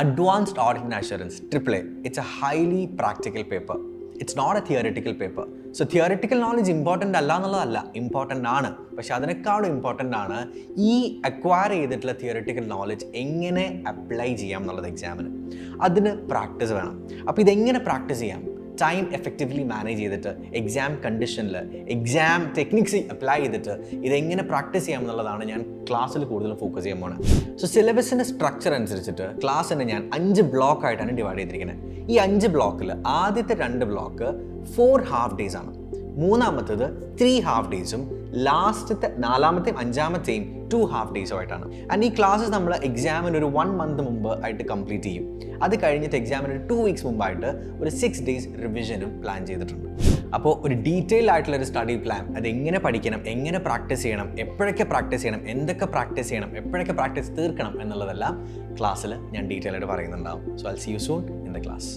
Advanced Audit and Assurance, AAA, it's a highly practical paper. It's not a theoretical paper. So theoretical knowledge important അല്ല important ആണ്. പക്ഷെ അതിനേക്കാളും important ആണ് ഈ acquire ചെയ്തിട്ടുള്ള theoretical knowledge എങ്ങനെ അപ്ലൈ ചെയ്യാം എന്നുള്ളത് എക്സാമിന്. അതിന് പ്രാക്ടീസ് വേണം. അപ്പോൾ ഇതെങ്ങനെ പ്രാക്ടീസ് ചെയ്യാം? ടൈം എഫക്റ്റീവ്ലി മാനേജ് ചെയ്തിട്ട് എക്സാം കണ്ടീഷനിൽ എക്സാം ടെക്നിക്സ് അപ്ലൈ ചെയ്തിട്ട് ഇതെങ്ങനെ പ്രാക്ടീസ് ചെയ്യാം എന്നുള്ളതാണ് ഞാൻ ക്ലാസ്സിൽ കൂടുതൽ ഫോക്കസ് ചെയ്യാൻ പോകുന്നത്. സോ സിലബസിൻ്റെ സ്ട്രക്ചർ അനുസരിച്ചിട്ട് ക്ലാസ്സിനെ ഞാൻ 5 ബ്ലോക്കായിട്ടാണ് ഡിവൈഡ് ചെയ്തിരിക്കുന്നത്. ഈ 5 ബ്ലോക്കിൽ ആദ്യത്തെ 2 ബ്ലോക്ക് 4 ഹാഫ് ഡേയ്സ് ആണ്, മൂന്നാമത്തേത് 3 ഹാഫ് ഡേയ്സും, ലാസ്റ്റത്തെ 4-മത്തെയും 5-മത്തെയും 2 ഹാഫ് ഡേയ്സും ആയിട്ടാണ്. ആൻഡ് ഈ ക്ലാസ്സസ് നമ്മൾ എക്സാമിന് ഒരു 1 മന്ത് മുമ്പ് ആയിട്ട് കംപ്ലീറ്റ് ചെയ്യും. അത് കഴിഞ്ഞിട്ട് എക്സാമിന് 2 വീക്സ് മുമ്പായിട്ട് ഒരു 6 ഡേയ്സ് റിവിഷനും പ്ലാൻ ചെയ്തിട്ടുണ്ട്. അപ്പോൾ ഒരു ഡീറ്റെയിൽ ആയിട്ടുള്ളൊരു സ്റ്റഡി പ്ലാൻ, അത് എങ്ങനെ പഠിക്കണം, എങ്ങനെ പ്രാക്ടീസ് ചെയ്യണം, എപ്പോഴൊക്കെ പ്രാക്ടീസ് ചെയ്യണം, എന്തൊക്കെ പ്രാക്ടീസ് ചെയ്യണം, എപ്പോഴൊക്കെ പ്രാക്ടീസ് തീർക്കണം എന്നുള്ളതെല്ലാം ക്ലാസ്സിൽ ഞാൻ ഡീറ്റെയിൽ ആയിട്ട് പറയുന്നുണ്ടാവും. So I will see you soon in the class.